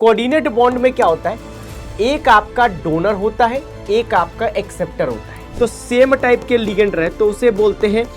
Coordinate bond में क्या होता है, एक आपका डोनर होता है, एक आपका एक्सेप्टर होता है। तो सेम टाइप के लिगेंड रहे तो उसे बोलते हैं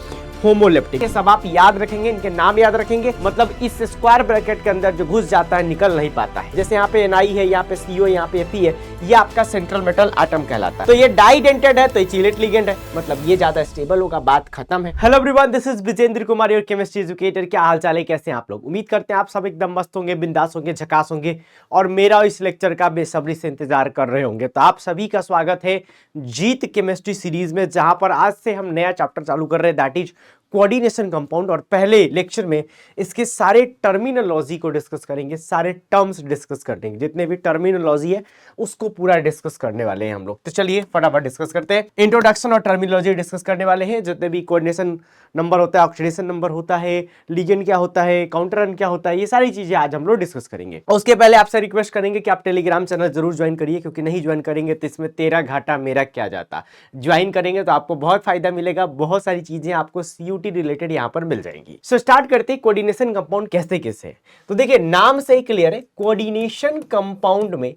होमोलेप्टिक। ये सब आप याद रखेंगे, इनके नाम याद रखेंगे, मतलब इस स्क्वायर ब्रैकेट के अंदर जो घुस जाता है निकल नहीं पाता है। जैसे यहाँ पे Na है, यहाँ पे CO, यहाँ पे Fe है, ये आपका सेंट्रल मेटल एटम कहलाता है। तो ये डाइडेंटेड है तो ये चीलेट लिगेंड है, मतलब ये ज्यादा स्टेबल होगा, बात खत्म है। Hello everyone, this is Vijendra Kumar, your chemistry educator. क्या हाल चाल है, कैसे हैं आप लोग? उम्मीद करते हैं आप सब एकदम मस्त होंगे, बिंदास होंगे, झकास होंगे और मेरा इस लेक्चर का बेसब्री से इंतजार कर रहे होंगे। तो आप सभी का स्वागत है जीत केमिस्ट्री सीरीज में, जहां पर आज से हम नया चैप्टर चालू कर रहे हैं, दैट इज कोऑर्डिनेशन कंपाउंड। और पहले लेक्चर में इसके सारे टर्मिनोलॉजी को डिस्कस करेंगे, सारे टर्म्स डिस्कस कर देंगे, जितने भी टर्मिनोलॉजी है उसको पूरा डिस्कस करने वाले हैं हम लोग। तो चलिए फटाफट डिस्कस करते हैं। इंट्रोडक्शन और टर्मिनोलॉजी डिस्कस करने वाले हैं, जितने भी कोऑर्डिनेशन नंबर होता है, ऑक्सीडेशन नंबर होता है, लिगेंड क्या होता है, काउंटर क्या होता है, ये सारी चीजें आज हम लोग डिस्कस करेंगे। और उसके पहले आपसे रिक्वेस्ट करेंगे कि आप टेलीग्राम चैनल जरूर ज्वाइन करिए, क्योंकि नहीं ज्वाइन करेंगे तो इसमें तेरा घाटा मेरा क्या जाता। ज्वाइन करेंगे तो आपको बहुत फायदा मिलेगा, बहुत सारी चीजें आपको CUT रिलेटेड यहां पर मिल जाएंगी। सो स्टार्ट करते हैं कोऑर्डिनेशन कंपाउंड कैसे है। तो देखिए नाम से ही क्लियर है, कोऑर्डिनेशन कंपाउंड में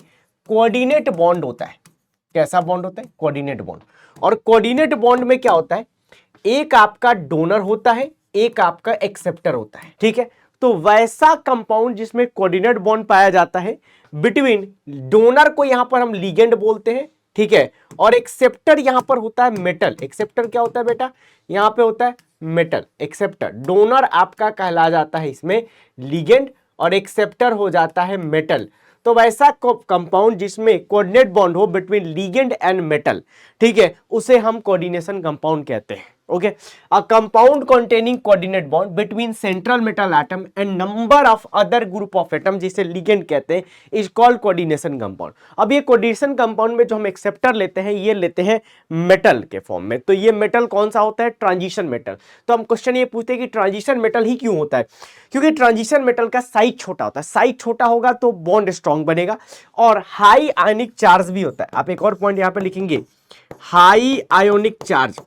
कोऑर्डिनेट बॉन्ड होता है। कैसा बॉन्ड होता है? Coordinate bond. और कोऑर्डिनेट बॉन्ड में क्या होता है, एक आपका डोनर होता है, एक आपका एक्सेप्टर होता है। ठीक है, तो वैसा कंपाउंड जिसमें कोऑर्डिनेट बॉन्ड पाया जाता है बिटवीन डोनर को यहां पर हम लिगेंड बोलते हैं, ठीक है, और एक्सेप्टर यहां पर होता है मेटल। एक्सेप्टर क्या होता है बेटा? यहां पे होता है मेटल। एक्सेप्टर, डोनर आपका कहला जाता है इसमें लिगेंड और एक्सेप्टर हो जाता है मेटल। तो वैसा कंपाउंड जिसमें कोऑर्डिनेट बॉन्ड हो बिटवीन लिगेंड एंड मेटल, ठीक है, उसे हम कोऑर्डिनेशन कंपाउंड कहते हैं। Okay, a compound containing coordinate bond between central metal atom and number of other group of atom, जिसे लिगेंड कहते हैं, इज कॉल्ड कोऑर्डिनेशन कंपाउंड। अब ये कोऑर्डिनेशन कंपाउंड में जो हम एक्सेप्टर लेते हैं, ये लेते हैं मेटल के फॉर्म में। तो ये मेटल कौन सा होता है? Transition metal. तो हम क्वेश्चन ये पूछते हैं कि ट्रांजिशन मेटल ही क्यों होता है? क्योंकि ट्रांजिशन मेटल का साइज छोटा होता है। साइज छोटा होगा तो बॉन्ड स्ट्रॉन्ग बनेगा और हाई आयनिक चार्ज भी होता है। आप एक और पॉइंट यहां पर लिखेंगे, high ionic charge.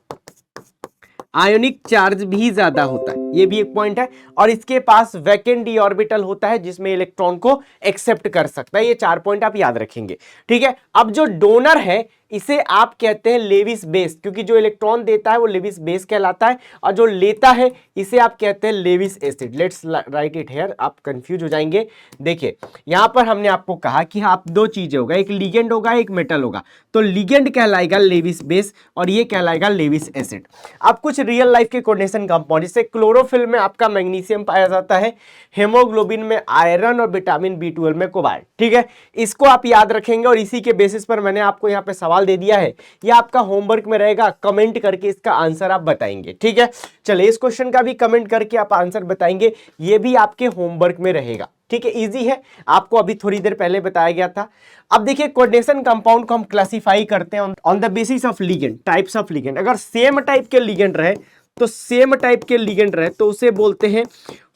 Ionic charge भी ज्यादा होता है, ये भी एक पॉइंट है। और इसके पास वैकेंट डी ऑर्बिटल होता है जिसमें इलेक्ट्रॉन को एक्सेप्ट कर सकता है। ये 4 पॉइंट आप याद रखेंगे, ठीक है। अब जो डोनर है इसे आप कहते हैं लेविस बेस, क्योंकि जो इलेक्ट्रॉन देता है वो लेविस बेस कहलाता है, और जो लेता है इसे आप कहते हैं Lewis acid. Let's write it here, आप कंफ्यूज हो जाएंगे। देखिए यहां पर हमने आपको कहा कि आप दो चीजें होगा, एक लिगेंड होगा, एक मेटल होगा। तो लिगेंड कहलाएगा लेविस बेस और ये कहलाएगा लेविस एसिड। अब कुछ रियल लाइफ के कोऑर्डिनेशन कंपाउंड, जैसे क्लोरोफिल में आपका मैग्नीशियम पाया जाता है, हेमोग्लोबिन में आयरन और विटामिन B12 में कोबाल्ट, ठीक है। इसको आप याद रखेंगे और इसी के बेसिस पर मैंने आपको यहाँ पे सवाल दे दिया है। ये आपका होमवर्क में रहेगा, कमेंट करके इसका आंसर आप बताएंगे, ठीक है। चलिए इस क्वेश्चन का भी कमेंट करके आप आंसर बताएंगे, ये भी आपके होमवर्क में रहेगा, ठीक है। इजी है, आपको अभी थोड़ी देर पहले बताया गया था। अब देखिए कोऑर्डिनेशन कंपाउंड को हम क्लासिफाई करते हैं on the basis of ligand, types of ligand. अगर सेम टाइप के लिगेंड रहे तो सेम टाइप के लिगेंड रहे तो उसे बोलते हैं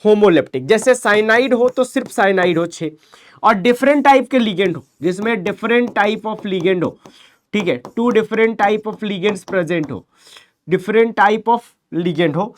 होमोलेप्टिक। जैसे साइनाइड हो तो सिर्फ साइनाइड हो 6, और डिफरेंट टाइप के लिगेंड हो जिसमें डिफरेंट टाइप ऑफ लिगेंड हो, ठीक है, 2 different type of ligands present हो, डिफरेंट टाइप ऑफ लिगेंड हो,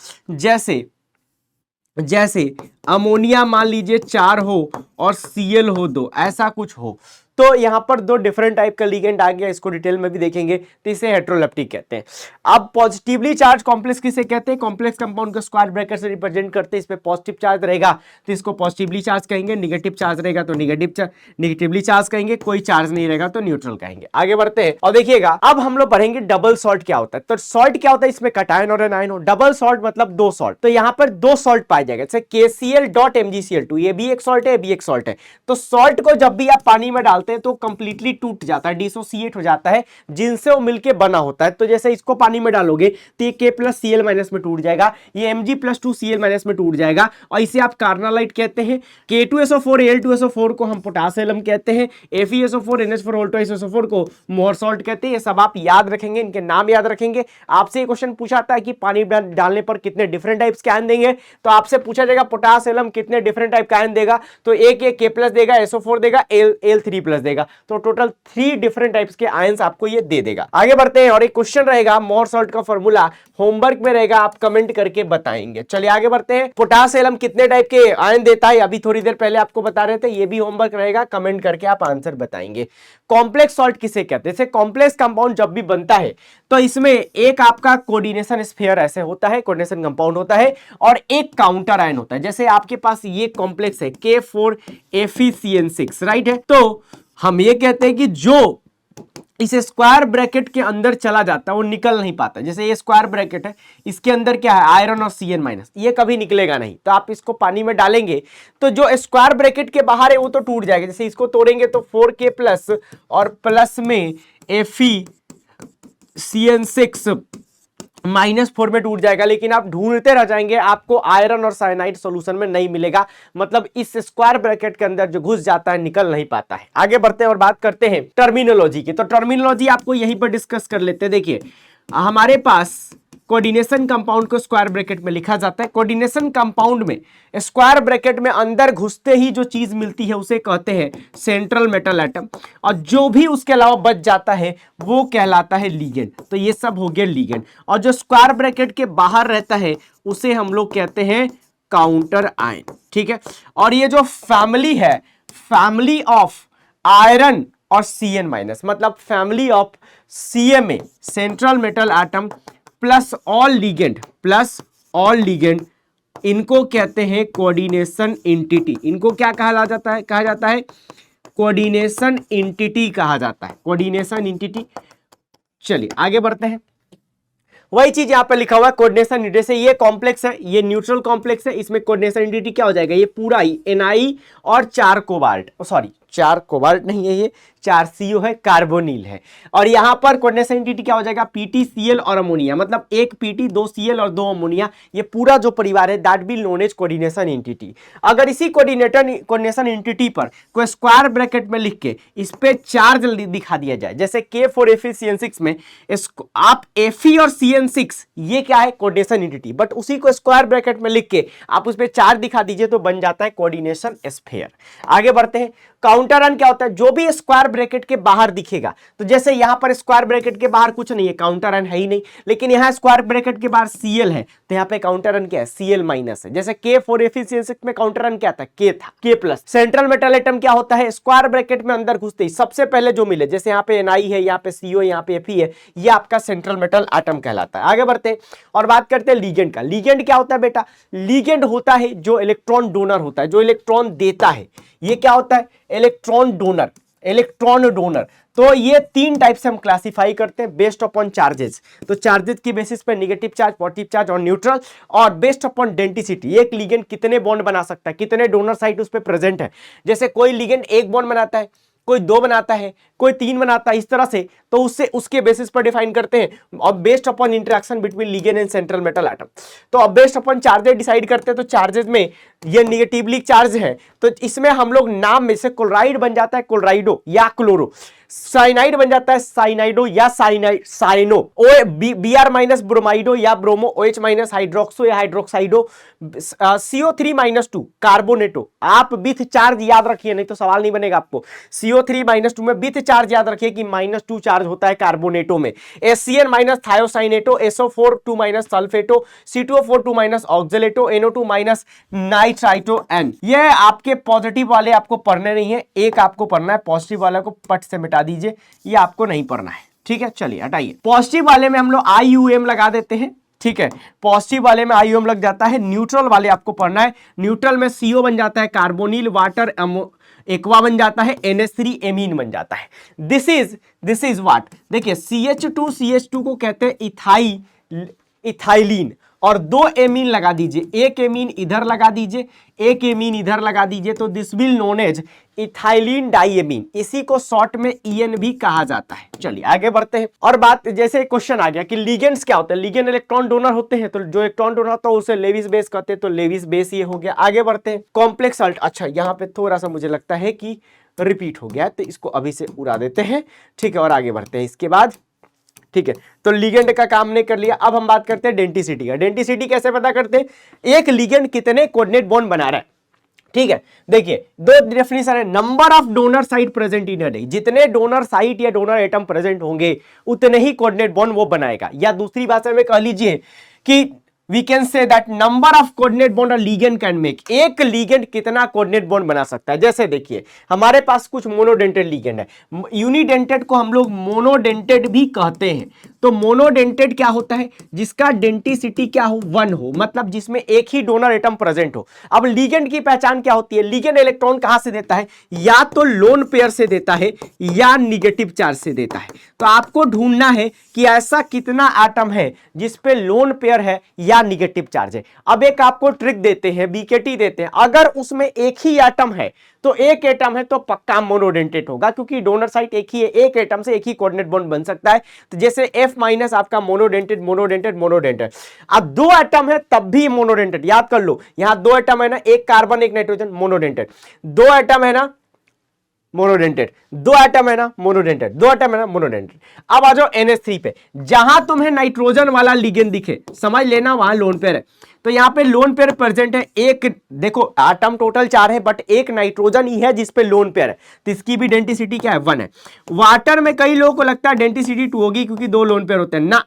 जैसे अमोनिया मान लीजिए 4 हो और Cl हो 2, ऐसा कुछ हो, तो यहां पर 2 डिफरेंट टाइप का लिगेंड आ गया। इसको डिटेल में भी देखेंगे, तो इसे हेटेरोलेप्टिक कहते हैं। अब पॉजिटिवली चार्ज कॉम्प्लेक्स किसे कहते हैं? कॉम्प्लेक्स कंपाउंड को स्क्वायर ब्रैकेट से रिप्रेजेंट करते हैं। इस पे पॉजिटिव चार्ज रहेगा तो इसको पॉजिटिवली चार्ज कहेंगे, निगेटिव चार्ज रहेगा तो निगेटिवली चार्ज कहेंगे, कोई चार्ज नहीं रहेगा तो न्यूट्रल कहेंगे। आगे बढ़ते हैं और देखिएगा, अब हम लोग पढ़ेंगे डबल सॉल्ट क्या होता है। तो सॉल्ट क्या होता है? इसमें कटायन और एनायन हो। डबल सॉल्ट मतलब 2 सॉल्ट, तो यहां पर 2 सॉल्ट पाए जाएगा, जैसे KCl.MgCl2, ये भी एक सॉल्ट है, ये भी एक सॉल्ट है। तो सॉल्ट को जब भी आप पानी में डालते हैं तो कंप्लीटली टूट जाता है, डिसोसिएट हो जाता है, जिनसे वो मिलके बना होता है। तो जैसे इसको पानी में डालोगे तो ये K+Cl- में टूट जाएगा, ये Mg+2Cl- में टूट जाएगा, और इसे आप कार्नालाइट कहते हैं। K2SO4 को हम पोटासियम कहते हैं, FeSO4 NH4 को मोर सॉल्ट कहते हैं। ये सब आप याद रखेंगे, इनके नाम याद रखेंगे। आपसे क्वेश्चन पूछा था कि पानी डालने पर कितने डिफरेंट टाइप्स के आयन देंगे, तो आपसे पूछा जाएगा पोटास पोटासियम कितने डिफरेंट टाइप का आयन देगा, तो एक K प्लस देगा, SO4 देगा, Al3 प्लस देगा, तो टोटल 3 डिफरेंट टाइप्स के आयंस आपको ये दे देगा। आगे बढ़ते हैं और एक क्वेश्चन रहेगा मोर सॉल्ट का फॉर्मूला होमवर्क में रहेगा, आप कमेंट करके बताएंगे। चलिए आगे बढ़ते हैं। पोटासियम कितने टाइप के आयन देता है, अभी थोड़ी देर पहले आपको बता रहे थे, ये भी होमवर्क रहेगा, कमेंट करके आप आंसर बताएंगे। कॉम्प्लेक्स सॉल्ट किसे कहते हैं? जैसे कॉम्प्लेक्स कंपाउंड जब भी बनता है तो इसमें एक आपका कोऑर्डिनेशन स्फीयर ऐसे होता है, कोऑर्डिनेशन कंपाउंड होता है, और एक काउंटर आयन होता है। जैसे आपके पास ये कॉम्प्लेक्स है K4FeCN6, राइट है, तो हम ये कहते हैं कि जो इस स्क्वायर ब्रैकेट के अंदर चला जाता है वो निकल नहीं पाता। जैसे ये स्क्वायर ब्रैकेट है, इसके अंदर क्या है, आयरन और Cn-, ये कभी निकलेगा नहीं। तो आप इसको पानी में डालेंगे तो जो स्क्वायर ब्रैकेट के बाहर है वो तो टूट जाएगा। जैसे इसको तोड़ेंगे तो 4K प्लस और प्लस में FeCN6 -4 में टूट जाएगा, लेकिन आप ढूंढते रह जाएंगे, आपको आयरन और साइनाइड सॉल्यूशन में नहीं मिलेगा। मतलब इस स्क्वायर ब्रैकेट के अंदर जो घुस जाता है निकल नहीं पाता है। आगे बढ़ते हैं और बात करते हैं टर्मिनोलॉजी की। तो टर्मिनोलॉजी आपको यहीं पर डिस्कस कर लेते हैं। देखिए हमारे पास कोऑर्डिनेशन कंपाउंड को स्क्वायर ब्रैकेट में लिखा जाता है। कोऑर्डिनेशन कंपाउंड में स्क्वायर ब्रैकेट में अंदर घुसते ही जो चीज मिलती है उसे कहते हैं सेंट्रल मेटल एटम, और जो भी उसके अलावा बच जाता है वो कहलाता है लिगेंड। तो ये सब हो गया लिगेंड, और जो स्क्वायर ब्रैकेट के बाहर रहता है उसे हम लोग कहते हैं काउंटर आयन, ठीक है। और ये जो फैमिली है, फैमिली ऑफ आयरन और Cn-, मतलब family of CMA central metal atom plus all ligand, इनको कहते हैं कोऑर्डिनेशन एंटिटी। इनको क्या कहा जाता है कोऑर्डिनेशन एंटिटी कहा जाता है, कोऑर्डिनेशन एंटिटी। चलिए आगे बढ़ते हैं। वही चीज यहां पर लिखा हुआ है कोऑर्डिनेशन एंटिटी। से ये कॉम्प्लेक्स है, ये न्यूट्रल कॉम्प्लेक्स है, इसमें कोऑर्डिनेशन एंटिटी क्या हो जाएगा, ये पूरा ही Na और 4 कोबाल्ट, सॉरी 4 कोबाल्ट नहीं है, ये 4 CO है, कार्बोनिल है। और यहां पर कोऑर्डिनेशन एंटिटी क्या हो जाएगा, PTCl और अमोनिया, मतलब एक PT 2 Cl और 2 अमोनिया, ये पूरा जो परिवार है that will known as coordination entity. अगर इसी कोऑर्डिनेशन एंटिटी पर कोई स्क्वायर ब्रैकेट में लिख के इस पे चार्ज दिखा दिया जाए, जैसे K4FeCN6 में आप Fe और CN6 ये क्या है कोऑर्डिनेशन एंटिटी, बट उसी को स्क्वायर ब्रैकेट में लिख के आप उस पे चार्ज दिखा दीजिए तो बन जाता है कोऑर्डिनेशन स्फीयर। आगे बढ़ते हैं। काउंटर आयन क्या होता है, जो भी स्क्वायर ब्रैकेट के बाहर दिखेगा। तो जैसे यहां पर स्क्वायर ब्रैकेट के बाहर कुछ नहीं है, काउंटर आयन है ही नहीं, लेकिन यहां स्क्वायर ब्रैकेट के बाहर Cl है, तो यहां पे काउंटर आयन क्या है, Cl- है। जैसे K4FeCN6 में काउंटर आयन क्या था, K था, K+। सेंट्रल मेटल एटम क्या होता है, स्क्वायर ब्रैकेट में अंदर घुसते ही सबसे पहले जो मिले, जैसे यहाँ पे Na है, यहाँ पे CO, यहाँ पे Fe है, ये आपका सेंट्रल मेटल एटम कहलाता है। आगे बढ़ते हैं और बात करते हैं लीगेंड का। लीगेंड क्या होता है बेटा, लीगेंड होता है जो इलेक्ट्रॉन डोनर होता है, जो इलेक्ट्रॉन देता है, ये क्या होता है, इलेक्ट्रॉन डोनर। तो ये 3 टाइप से हम क्लासिफाई करते हैं बेस्ड अपॉन चार्जेस। तो चार्जेस की बेसिस पे नेगेटिव चार्ज, पॉजिटिव चार्ज और न्यूट्रल, और बेस्ड अपॉन डेंसिटी, एक लिगेंड कितने बॉन्ड बना सकता है, कितने डोनर साइट उस पे प्रेजेंट है। जैसे कोई लिगेंड 1 बॉन्ड बनाता है, कोई 2 बनाता है, कोई 3 बनाता है, इस तरह से, तो उससे उसके बेसिस पर डिफाइन करते हैं, और based upon interaction between ligand and central metal atom. तो अब बेस्ड अपॉन चार्जेस डिसाइड करते हैं। तो चार्जेस में ये निगेटिवली चार्ज है, तो इसमें हम लोग नाम में से क्लोराइड बन जाता है क्लोराइडो या क्लोरो, साइनाइड बन जाता है साइनाइडो या साइनो, Br- ब्रोमाइडो या ब्रोमो, OH- हाइड्रोक्सो या हाइड्रोक्साइडो, CO3-2 कार्बोनेटो। आप विथ चार्ज याद रखिए, नहीं तो सवाल नहीं बनेगा आपको। CO3-2 में विथ चार्ज याद रखिए कि -2 चार्ज होता है कार्बोनेटो में। SCN- thiocyanato, SO4 सल्फेटो, C2O4 oxalato, NO2 nitrito N। ये आपके पॉजिटिव वाले आपको पढ़ने नहीं है, एक आपको पढ़ना है, पॉजिटिव वाले को पट से मिटा दीजिए, ये आपको नहीं पढ़ना है, ठीक है। चलिए हटाइए। पॉजिटिव वाले में हम लोग IUM लगा देते हैं, ठीक है, पॉजिटिव वाले में IUM लग जाता है। न्यूट्रल वाले आपको पढ़ना है, न्यूट्रल में CO बन जाता है कार्बोनिल, वाटर एक्वा बन जाता है, NH3 एमीन बन जाता है। दिस इज व्हाट, देखिए CH2 को कहते हैं इथाइलिन, और 2 एमीन लगा दीजिए, एक एमीन इधर लगा दीजिए, एक एमीन इधर लगा दीजिए, तो this will known as ethylene diamine. इसी को शॉर्ट में EN भी कहा जाता है। चलिए आगे बढ़ते हैं और बात, जैसे क्वेश्चन आ गया कि लिगेंड्स क्या होते हैं, लिगेंड इलेक्ट्रॉन डोनर होते हैं, तो जो इलेक्ट्रॉन डोनर होता है उसे लेविस बेस कहते हैं, तो लेविस बेस ये हो गया। आगे बढ़ते हैं। कॉम्प्लेक्स सॉल्ट, अच्छा यहाँ पे थोड़ा सा मुझे लगता है कि रिपीट हो गया, तो इसको अभी से उड़ा देते हैं, ठीक है, और आगे बढ़ते हैं। इसके बाद ठीक है, तो लिगेंड का काम ने कर लिया। अब हम बात करते हैं डेंटिसिटी का। डेंटिसिटी कैसे पता करते हैं? एक लिगेंड कितने कोऑर्डिनेट बॉन्ड बना रहा है, ठीक है। देखिए दो डेफिनेशन है, number of donor site present in a day, जितने डोनर साइट या डोनर एटम प्रेजेंट होंगे उतने ही कोऑर्डिनेट बॉन्ड वो बनाएगा। या दूसरी भाषा में कह लीजिए कि we can say that number of coordinate bond a ligand can make, एक लिगेंड कितना कोऑर्डिनेट बॉन्ड बना सकता है। जैसे देखिए हमारे पास कुछ मोनोडेंटेड लिगेंड है, यूनिडेंटेड को हम लोग मोनोडेंटेड भी कहते हैं। तो मोनोडेंटेड क्या होता है? जिसका डेंटिसिटी क्या हो? 1 हो, मतलब जिसमें एक ही डोनर एटम प्रेजेंट हो। अब लिगेंड की पहचान क्या होती है? लिगेंड इलेक्ट्रॉन कहां से देता है? या तो लोन पेयर से देता है या निगेटिव चार्ज से देता है। तो आपको ढूंढना है कि ऐसा कितना एटम है जिसपे लोन पेयर है या निगेटिव चार्ज है। अब एक आपको ट्रिक देते हैं, बीकेटी देते हैं, अगर उसमें एक ही एटम है तो एक एटम है तो पक्का मोनोडेंटेट होगा, क्योंकि डोनर साइट एक ही है, एक एटम से एक ही कोऑर्डिनेट बॉन्ड बन सकता है। तो जैसे F माइनस आपका मोनोडेंटेट मोनोडेंटेट मोनोडेंटेट। अब 2 एटम है तब भी मोनोडेंटेट, याद कर लो, यहां 2 एटम है ना, एक कार्बन एक नाइट्रोजन, मोनोडेंटेट। 2 एटम है ना, मोनोडेंटेट। 2 एटम है ना, मोनोडेंटेट। 2 एटम है ना, मोनोडेंटेट। अब आ जाओ NH3 पे, जहां तुम्हें नाइट्रोजन वाला लिगेंड दिखे समझ लेना वहां लोन पेयर है। तो यहां पे लोन पेयर प्रेजेंट है, एक देखो एटम टोटल 4 है बट एक नाइट्रोजन ही है जिसपे लोन पेयर है, तो इसकी भी डेंसिटी क्या है? 1 है। वाटर में कई लोगों को लगता है डेंसिटी 2 होगी क्योंकि 2 लोन पेयर होते हैं ना,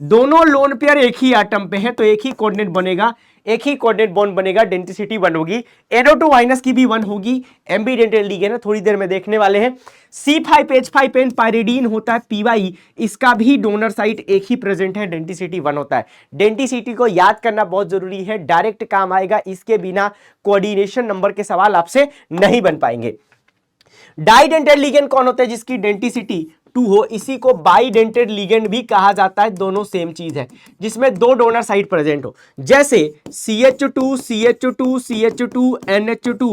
दोनों लोन पेयर एक ही एटम पे है तो एक ही कोऑर्डिनेट बनेगा, एक ही कोऑर्डिनेट बॉन्ड बनेगा, डेंसिटी 1 होगी। NO2 माइनस की भी 1 होगी, एम्बीडेंटेड लिगेंड है, थोड़ी देर में देखने वाले हैं। C5H5 पायरिडीन होता है PY, इसका भी डोनर साइट एक ही प्रेजेंट है, डेंसिटी 1 होता है। डेंसिटी को याद करना बहुत जरूरी है, डायरेक्ट काम आएगा, इसके बिना कोऑर्डिनेशन नंबर के सवाल आपसे नहीं बन पाएंगे। डाइडेंटेड लिगेंड कौन होता है? जिसकी डेंसिटी 2 हो, इसी को बाइडेंटेड लिगेंड भी कहा जाता है, दोनों सेम चीज है, जिसमें 2 डोनर साइट प्रेजेंट हो। जैसे CH2 CH2 CH2 NH2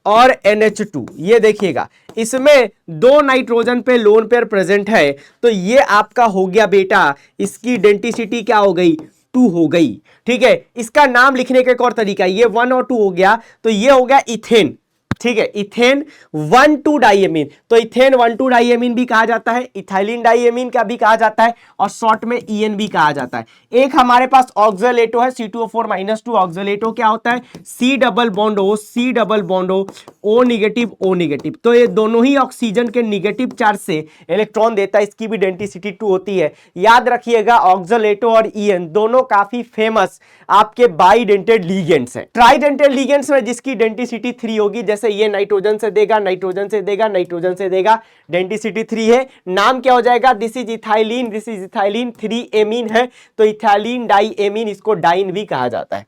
और NH2, ये देखिएगा इसमें 2 नाइट्रोजन पे लोन पेयर प्रेजेंट है, तो ये आपका हो गया बेटा, इसकी डेंसिटी क्या हो गई? 2 हो गई, ठीक है। इसका नाम लिखने का एक और तरीका, ये 1 और 2 हो गया तो ये हो गया इथेन, ठीक है, इथेन 1,2 डाइएमीन। तो इथेन 1,2 डाइएमीन भी कहा जाता है, इथाइलिन डाइएमीन का भी कहा जाता है, और शॉर्ट में EN भी कहा जाता है। एक हमारे पास ऑक्सलेटो है C2O4-2, ऑक्सलेटो क्या होता है? C double bond O, C double bond O, O negative O negative. तो ये दोनों ही ऑक्सीजन के निगेटिव चार्ज से इलेक्ट्रॉन देता है, इसकी भी डेंसिटी 2 होती है। याद रखिएगा ऑक्सलेटो और EN दोनों काफी फेमस आपके बाइडेंटेड लिगेंड्स हैं। ट्राइडेंटेड लिगेंड्स में जिसकी डेंसिटी 3 होगी, जैसे ये नाइट्रोजन से देगा, नाइट्रोजन से देगा, नाइट्रोजन से देगा, डेंसिटी 3 है, नाम क्या हो जाएगा? This is ethylene, this is ethylene, 3 amine है तो इथाइलिन डाई एमीन, इसको डाइन भी कहा जाता है।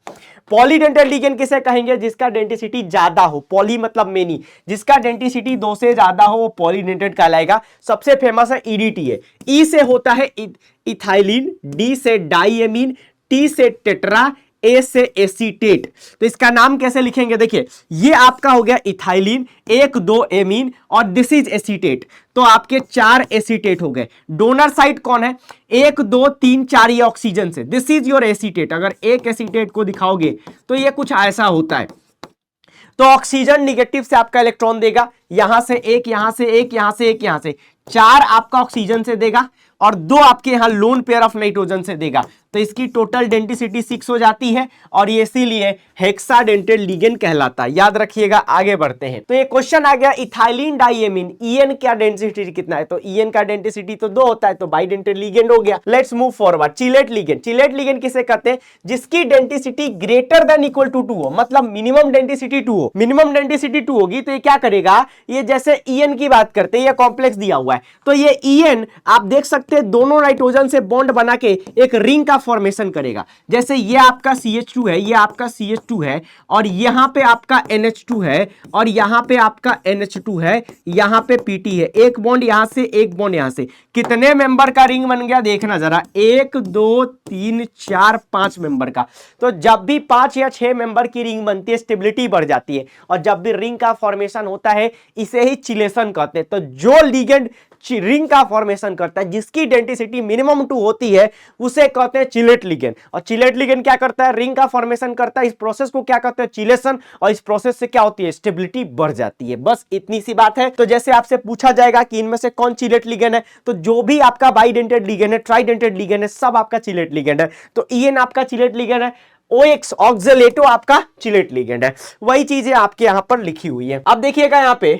पॉलीडेंटेड लिगेंड किसे कहेंगे? जिसका डेंसिटी ज्यादा हो, पॉली मतलब मेनी, जिसका डेंसिटी 2 से ज्यादा हो वो पॉलीडेंटेड कहलाएगा। सबसे फेमस है EDT है, E से होता है इथाइलिन, D से डाइएमीन, T से टेट्रा, A से एसीटेट। तो इसका नाम कैसे लिखेंगे? देखिए ये आपका हो गया इथाइलिन, 1,2 एमीन, और दिस इज एसीटेट, तो आपके 4 एसीटेट हो गए। डोनर साइट कौन है? 1 2 3 4 ये ऑक्सीजन से, दिस इज योर एसीटेट। अगर एक एसीटेट को दिखाओगे तो ये कुछ ऐसा होता है। तो ऑक्सीजन निगेटिव से आपका इलेक्ट्रॉन देगा, यहां से एक, यहां से एक, यहां से एक, यहां से 4 आपका ऑक्सीजन से देगा, और 2 आपके यहां लोन पेयर ऑफ नाइट्रोजन से देगा, तो इसकी टोटल डेंसिटी 6 हो जाती है, और ये इसीलिए हेक्साडेंटेड लिगेंड कहलाता है। याद रखिएगा, आगे बढ़ते हैं। तो ये क्वेश्चन आ गया इथाइलिन डाइएमीन, EN क्या डेंसिटी कितना है? तो EN का डेंसिटी तो 2 होता है, तो बाइडेंटेड लिगेंड हो गया। Let's move forward. Chelate ligand, chelate ligand किसे कहते हैं? जिसकी density greater than equal to 2 हो, मतलब मिनिमम डेंसिटी 2 हो। मिनिमम डेंसिटी 2 होगी तो ये क्या करेगा? ये जैसे EN की बात करते हैं, ये कॉम्प्लेक्स दिया हुआ है, तो ये EN आप देख सकते हैं दोनों नाइट्रोजन से बॉन्ड बना के एक रिंग का फॉर्मेशन करेगा। जैसे ये आपका CH2 है, ये आपका CH2 है, और यहां पे आपका NH2 है, और यहां पे आपका NH2 है, यहां पे PT है, एक बॉन्ड यहां से, एक बॉन्ड यहां से। कितने मेंबर का रिंग बन गया देखना जरा, 1 2 3 4 5 मेंबर का। तो जब भी 5 या 6 मेंबर की रिंग बनती है स्टेबिलिटी बढ़ जाती है, और जब भी रिंग का फॉर्मेशन होता है इसे ही चिलेशन कहते हैं। तो जो लिगेंड रिंग का फॉर्मेशन करता है, जिसकी डेंसिटी मिनिमम 2 होती है, उसे कहते हैं चिलेट लिगेंड। और चिलेट लिगेंड क्या करता है? रिंग का फॉर्मेशन करता है। इस प्रोसेस को क्या कहते हैं? चिलेशन। और इस प्रोसेस से क्या होती है? स्टेबिलिटी बढ़ जाती है। बस इतनी सी बात है। तो जैसे आपसे पूछा जाएगा कि इनमें से कौन चिलेट लिगेंड है, तो जो भी आपका बाइडेंटेड लिगेंड है, ट्राइडेंटेड लिगेंड है, सब आपका चिलेट लिगेंड है। तो EN आपका चिलेट लिगेंड है, OX ऑक्जेलेटो आपका चिलेट लिगेंड है। वही चीजें आपके यहां पर लिखी हुई है। अब देखिएगा यहां पे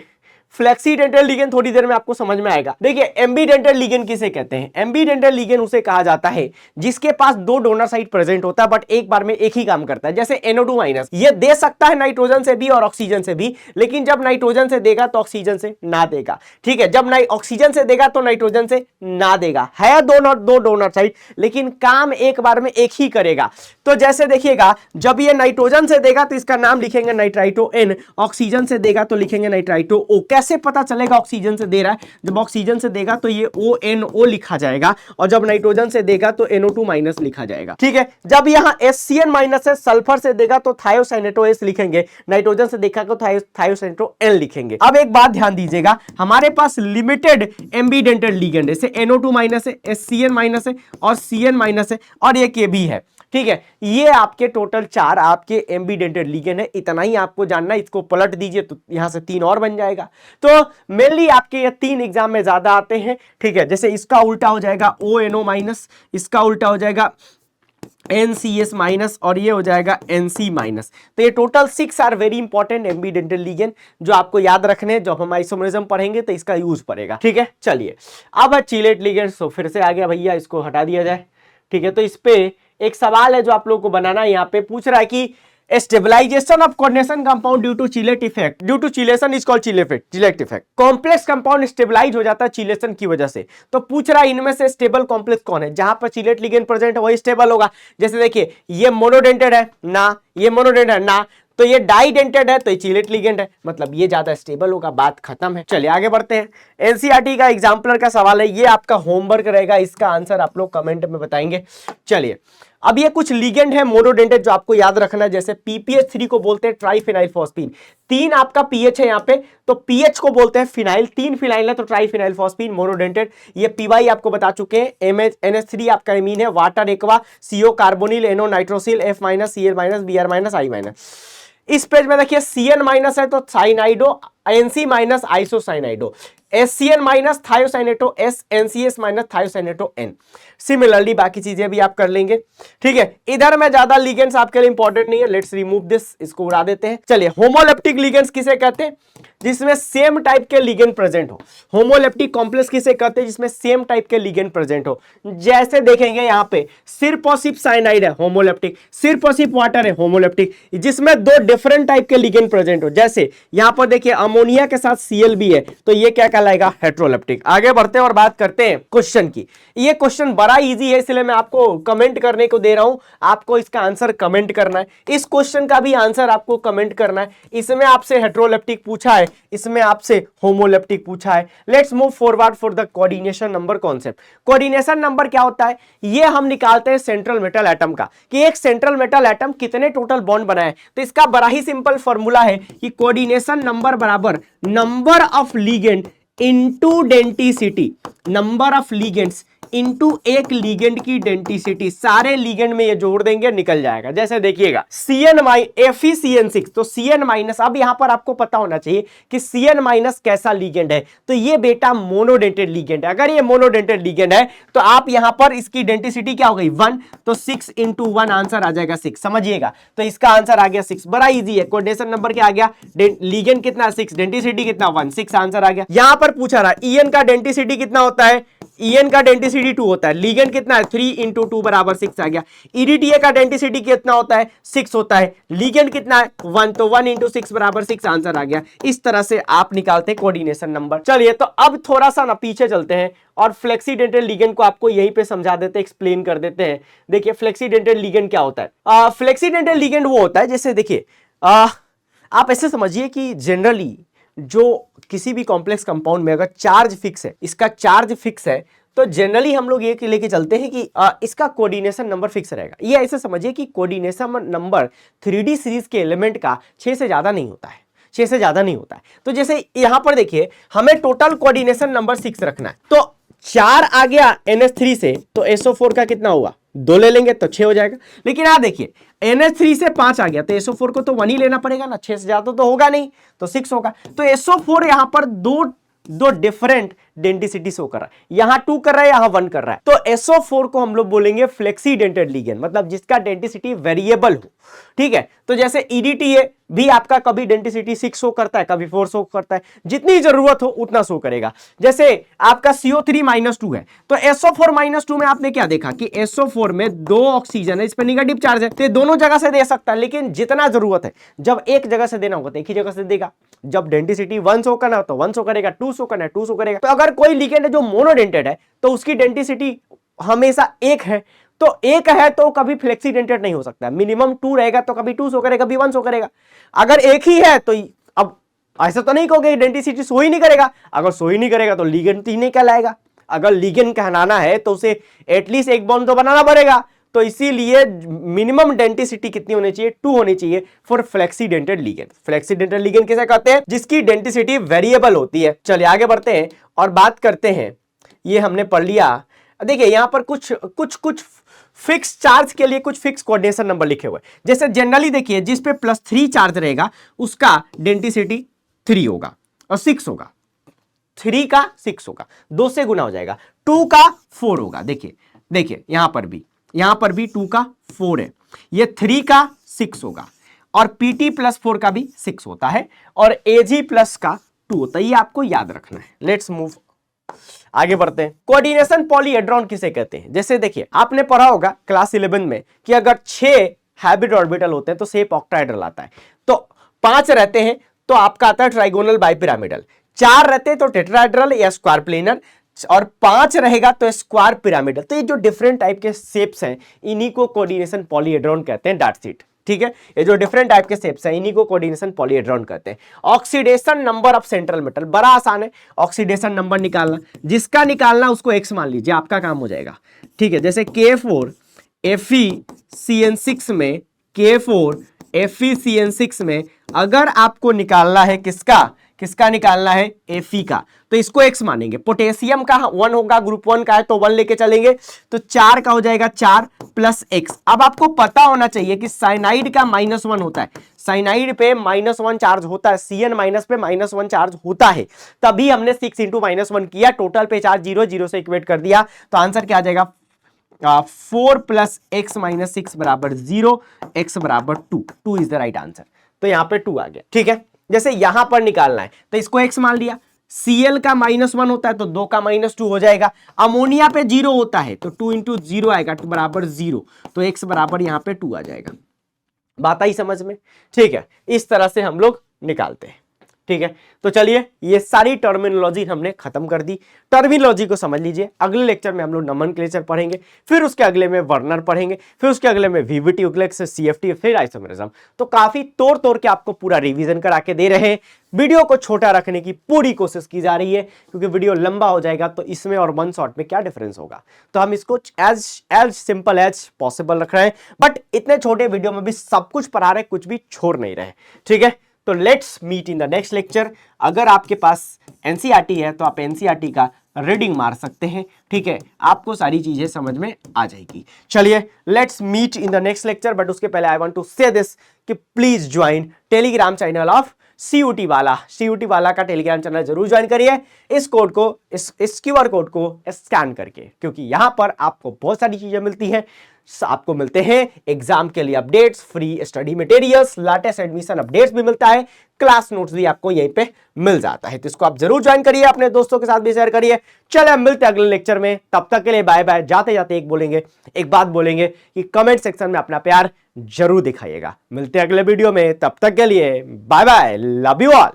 फ्लेक्सीडेंटल लिगेंड थोड़ी देर में आपको समझ में आएगा। देखिए एम्बीडेंटल लिगेंड किसे कहते हैं? एम्बीडेंटल लिगेंड उसे कहा जाता है जिसके पास 2 डोनर साइट प्रेजेंट होता है, बट एक बार में एक ही काम करता है। जैसे NO2- ये दे सकता है नाइट्रोजन से भी और ऑक्सीजन से भी, लेकिन जब नाइट्रोजन से देगा तो ऑक्सीजन से ना देगा। ठीक है, जब ऑक्सीजन से देगा तो नाइट्रोजन से ना देगा। है दो डोनर साइट, लेकिन काम एक बार में एक ही करेगा। तो जैसे देखिएगा, जब ये नाइट्रोजन से देगा तो इसका नाम लिखेंगे नाइट्राइटो N, ऑक्सीजन से देगा तो लिखेंगे नाइट्राइटो O। कैसे पता चलेगा ऑक्सीजन से दे रहा है? जब ऑक्सीजन से देगा तो ये ONO लिखा जाएगा, और जब नाइट्रोजन से देगा तो NO2- लिखा जाएगा। ठीक है, जब यहां SCN- है, सल्फर से देगा तो थायोसाइनेटो S लिखेंगे, नाइट्रोजन से देखा तो थायोसाइनेटो N लिखेंगे। अब एक बात ध्यान दीजिएगा, हमारे पास लिमिटेड एम्बीडेंटेड लिगेंड है, जैसे NO2- है, SCN- है और CN- है, और एक ये भी है। ठीक है, ये आपके टोटल 4 आपके एम्बीडेंटेड लिगेंड है। इतना ही आपको जानना है। इसको पलट दीजिए तो यहां से 3 और बन जाएगा। तो मेनली आपके ये 3 एग्जाम में ज्यादा आते हैं। ठीक है, जैसे इसका उल्टा हो जाएगा ONO-, इसका उल्टा हो जाएगा NCS-, और ये हो जाएगा NC-। तो ये total 6 are very important ambidentate ligand जो आपको याद रखने हैं। जब हम आइसोमरिज्म पढ़ेंगे तो इसका यूज पड़ेगा। ठीक है, चलिए अब चिलेट लिगेंड तो फिर से आ गया भैया, इसको हटा दिया जाए। ठीक है, तो इस पे एक सवाल है जो आप लोगों को बनाना है। यहाँ पे पूछ रहा है कि stabilisation of coordination compound due to chelate effect, due to chelation is called chelate effect. Complex compound stabilise हो जाता है चिलेशन की वजह से। तो पूछ रहा है इनमें से स्टेबल कॉम्प्लेक्स कौन है? जहां पर चिलेट लिगेंड प्रेजेंट है वही स्टेबल होगा। जैसे देखिए, ये मोनोडेंटेड है ना, ये मोनोडेंटेड है ना, तो ये डाइडेंटेड है तो ये चिलेट लिगेंड है, मतलब ये ज्यादा स्टेबल होगा। बात खत्म है। चलिए आगे बढ़ते हैं। एनसीईआरटी का एग्जाम्पलर का सवाल है, ये आपका होमवर्क रहेगा। इसका आंसर आप लोग कमेंट में बताएंगे। चलिए, अब ये कुछ लिगेंड है मोनोडेंटेड जो आपको याद रखना है। जैसे PPH3 को बोलते हैं ट्राइफिनाइल फॉस्फीन। 3 आपका पीएच है यहाँ पे, तो पीएच को बोलते हैं फिनाइल। 3 फिनाइल है तो ट्राइफिनाइल फॉस्फीन मोनोडेंटेड। ये PY आपको बता चुके हैं। NH3 आपका एमीन है, water aqua, CO carbonyl, NO nitrosyl, F-, Cl-, Br-, I-। इस पेज में देखिए CN- है तो साइनाइडो, NC- आइसोसाइनाइडो, SCN- thiocyanato S, NCS- thiocyanato N। Similarly बाकी चीजें भी आप कर लेंगे। ठीक है, इधर में ज्यादा लिगेंड्स आपके लिए इंपॉर्टेंट नहीं है। लेट्स रिमूव दिस, इसको उड़ा देते हैं। चलिए, होमोलेप्टिक लिगेंड्स किसे कहते हैं? जिसमें सेम टाइप के लिगेंड प्रेजेंट हो। होमोलेप्टिक कॉम्प्लेक्स किसे कहते हैं? जिसमें सेम टाइप के लिगेंड प्रेजेंट हो। जैसे देखेंगे यहां पे सिर्फ और सिर्फ साइनाइड है, होमोलेप्टिक। सिर्फ और सिर्फ वाटर है, होमोलेप्टिक। जिसमें 2 डिफरेंट टाइप के लिगेंड प्रेजेंट हो। जैसे यहां पर देखिए अमोनिया के साथ Cl भी है, तो ये क्या कहलाएगा? हेट्रोलेप्टिक। आगे बढ़ते हैं और बात करते हैं क्वेश्चन की। ये क्वेश्चन बड़ा इजी है, इसलिए मैं आपको कमेंट करने को दे रहा हूं। आपको इसका आंसर कमेंट करना है। इस क्वेश्चन का भी आंसर आपको कमेंट करना है। इसमें आपसे हेट्रोलेप्टिक पूछा है, इसमें आपसे होमोलेप्टिक पूछा है। Let's move forward for the coordination number concept. Coordination number क्या होता है? ये हम निकालते हैं सेंट्रल मेटल एटम का, कि एक सेंट्रल मेटल एटम कितने टोटल बॉन्ड बनाए। तो इसका बड़ा ही सिंपल फॉर्मूला है कि कोऑर्डिनेशन नंबर बराबर number of ligand into density. Number of ligands into एक लिगेंड की डेंसिटी। सारे लिगेंड में ये जोड़ देंगे, निकल जाएगा। जैसे देखिएगा FeCN6, तो CN-। अब यहां पर आपको पता होना चाहिए कि CN- कैसा लिगेंड है। तो ये बेटा मोनोडेंटेड लिगेंड है। अगर ये मोनोडेंटेड लिगेंड है तो आप यहां पर इसकी डेंसिटी क्या हो गई? 1, तो 6 × 1 आंसर आ जाएगा 6। समझिएगा, तो इसका आंसर आ गया 6। बड़ा इजी है। कोऑर्डिनेशन नंबर क्या आ गया? लिगेंड कितना? 6, डेंसिटी कितना? 1, 6 आंसर आ गया। यहां पर पूछा रहा EN का डेंसिटी कितना होता है? EN का डेंसिटी 2 होता है। लिगेंड कितना है? 3 × 2 = 6 आ गया। EDTA का डेंसिटी कितना होता है? 6 होता है। लिगेंड कितना है? 1, तो 1 × 6 = 6 आंसर आ गया। इस तरह से आप निकालते हैं कोऑर्डिनेशन नंबर। चलिए, तो अब थोड़ा सा ना पीछे चलते हैं और फ्लेक्सीडेंटल लिगेंड को आपको यहीं पे समझा देते हैं, एक्सप्लेन कर देते हैं। देखिए फ्लेक्सीडेंटल लिगेंड क्या होता है? फ्लेक्सीडेंटल लिगेंड वो होता है, जैसे देखिए आप ऐसे समझिए कि जनरली जो किसी भी कॉम्प्लेक्स कंपाउंड में अगर चार्ज फिक्स है, इसका चार्ज फिक्स है, तो जनरली हम लोग ये लेके चलते हैं कि इसका कोऑर्डिनेशन नंबर फिक्स रहेगा। ये ऐसे समझिए कि कोऑर्डिनेशन नंबर 3D सीरीज के एलिमेंट का 6 से ज्यादा नहीं होता है। 6 से ज्यादा नहीं होता है। तो जैसे यहां पर देखिए हमें टोटल कोऑर्डिनेशन नंबर 6 रखना है, तो 4 आ गया NH3 से, तो SO4 का कितना हुआ 2 ले लेंगे तो 6 हो जाएगा। लेकिन यहां देखिए NH3 से 5 आ गया तो SO4 को तो 1 ही लेना पड़ेगा ना, 6 से ज्यादा तो होगा नहीं, तो 6 होगा। तो SO4 यहां पर दो डिफरेंट डेंटिसिटी शो कर रहा है, यहां 2 कर रहा है, यहां 1 कर रहा है। तो SO4 को हम लोग बोलेंगे फ्लेक्सी डेंटेड लिगेंड, मतलब जिसका डेंटिसिटी वेरिएबल हो, ठीक है। तो जैसे EDTA भी आपका कभी डेंटिसिटी 6 शो करता है, कभी 4 शो करता है, जितनी जरूरत हो उतना शो करेगा। जैसे आपका CO3-2 है, तो SO4-2 में आपने क्या देखा कि SO4 में 2 ऑक्सीजन है, इस पर निगेटिव चार्ज है, तो दोनों जगह से दे सकता है, लेकिन जितना जरूरत है, जब एक जगह से देना होगा तो एक ही जगह से देगा। जब डेंटिसिटी 1 शो करना तो 1 शो करेगा, 2 शो करना है 2 शो करेगा। तो अगर कोई लिगेंड है जो मोनोडेंटेड है तो उसकी डेंटिसिटी हमेशा 1 है, तो 1 है तो कभी फ्लेक्सी डेंटेड नहीं हो सकता, मिनिमम 2 रहेगा तो कभी 2 शो करेगा, कभी 1 शो करेगा। अगर एक ही है तो अब ऐसा तो नहीं कहोगे डेंटिसिटी शो ही नहीं करेगा, अगर शो ही नहीं करेगा तो लिगेंड ही नहीं कहलाएगा। अगर लिगेंड कहलाना है तो उसे एटलीस्ट एक बॉन्ड तो बनाना पड़ेगा, तो इसीलिए मिनिमम डेंटिसिटी कितनी होनी चाहिए 2 होनी चाहिए for flexidentate ligand. Flexidentate ligand किसे कहते हैं, जिसकी डेंटिसिटी वेरिएबल होती है। चलिए आगे बढ़ते हैं और बात करते हैं, ये हमने पढ़ लिया। देखिए यहां पर कुछ फिक्स चार्ज के लिए कुछ फिक्स कोऑर्डिनेशन नंबर लिखे हुए, जैसे जनरली देखिए जिस पे +3 चार्ज रहेगा उसका डेंटिसिटी 3 होगा और 6 होगा, 3 का 6 होगा, 2 से गुना हो जाएगा, 2 का 4 होगा। देखिए यहां पर भी 2 का 4 है, ये 3 का 6 होगा, और PT+4 का भी 6 होता है, और AG+ का 2 होता है। ये आपको याद रखना है। लेट्स मूव, आगे बढ़ते हैं। कोऑर्डिनेशन पॉलीहेड्रॉन किसे कहते हैं, जैसे देखिए आपने पढ़ा होगा क्लास 11 में कि अगर 6 हैबिट ऑर्बिटल होते हैं तो शेप ऑक्टाहेड्रल आता है, तो 5 रहते हैं तो आपका आता है ट्राइगोनल बाइपिरामिडल, 4 रहते हैं तो टेट्राहेड्रल या स्क्वायर प्लेनर, और 5 रहेगा तो स्क्वायर पिरामिडल। तो ये जो डिफरेंट टाइप के शेप्स हैं इन्हीं को कोऑर्डिनेशन पॉलीहेड्रॉन कहते हैं। डार्ट सीट, ठीक है, ये जो डिफरेंट टाइप के शेप्स हैं इन्हीं को कोऑर्डिनेशन पॉलीहेड्रॉन कहते हैं। Oxidation number of central metal, बड़ा आसान है ऑक्सीडेशन नंबर निकालना, जिसका निकालना उसको x मान लीजिए, आपका काम हो जाएगा, ठीक है। जैसे K4 FeCN6 में, K4 FeCN6 में अगर आपको निकालना है किसका निकालना है, Fe का, तो इसको x मानेंगे। पोटेशियम का 1 होगा, ग्रुप 1 का है तो 1 लेके चलेंगे, तो 4 का हो जाएगा 4 + x। अब आपको पता होना चाहिए कि साइनाइड का -1 होता है, साइनाइड पे -1 चार्ज होता है, Cn- पे -1 चार्ज होता है, तभी हमने 6 × -1 किया, टोटल पे चार्ज 0 0 से इक्वेट कर दिया, तो आंसर क्या आ जाएगा 4 + x - 6 = 0, x = 2 is the right answer. तो यहां पे 2 आ गया, ठीक है। जैसे यहां पर निकालना है तो इसको x मान लिया, Cl का -1 होता है तो 2 का -2 हो जाएगा, अमोनिया पे 0 होता है तो 2 × 0 आएगा बराबर 0, तो x बराबर यहां पे 2 आ जाएगा। बात आई समझ में, ठीक है। इस तरह से हम लोग निकालते हैं, ठीक है। तो चलिए ये सारी टर्मिनोलॉजी हमने खत्म कर दी, टर्मिनोलॉजी को समझ लीजिए। अगले लेक्चर में हम लोग नोमेनक्लेचर पढ़ेंगे, फिर उसके अगले में वर्नर पढ़ेंगे, फिर उसके अगले में VVT यूक्लिड्स, CFT, फिर आइसोमेरिज्म। तो काफी तोड़ के आपको पूरा रिवीजन करा के दे रहे हैं। वीडियो को छोटा रखने की पूरी कोशिश की जा रही है, क्योंकि वीडियो लंबा हो जाएगा तो इसमें और 1 शॉट में क्या डिफरेंस होगा, तो हम इसको एज सिंपल एज पॉसिबल रख रहे हैं। बट इतने छोटे वीडियो में भी सब कुछ पढ़ा रहे, कुछ भी छोड़ नहीं रहे, ठीक है। तो let's meet in the next lecture. अगर आपके पास NCERT है तो आप NCERT का रीडिंग मार सकते हैं, ठीक है, आपको सारी चीजें समझ में आ जाएगी। चलिए let's meet in the next lecture, but उसके पहले I want to say this कि please join Telegram channel of CUT वाला का टेलीग्राम चैनल जरूर ज्वाइन करिए, इस कोड को, इस QR कोड को स्कैन करके, क्योंकि यहां पर आपको बहुत सारी चीजें मिलती हैं। आपको मिलते हैं एग्जाम के लिए updates, free study materials, latest admission updates भी मिलता है, क्लास नोट्स भी आपको यहीं पे मिल जाता है। तो इसको आप जरूर ज्वाइन करिए, अपने दोस्तों के साथ भी शेयर करिए। चले हम मिलते हैं अगले लेक्चर में, तब तक के लिए बाय बाय। जाते जाते एक बात बोलेंगे कि कमेंट सेक्शन में अपना प्यार जरूर दिखाइएगा। मिलते हैं अगले वीडियो में, तब तक के लिए bye bye, love you all.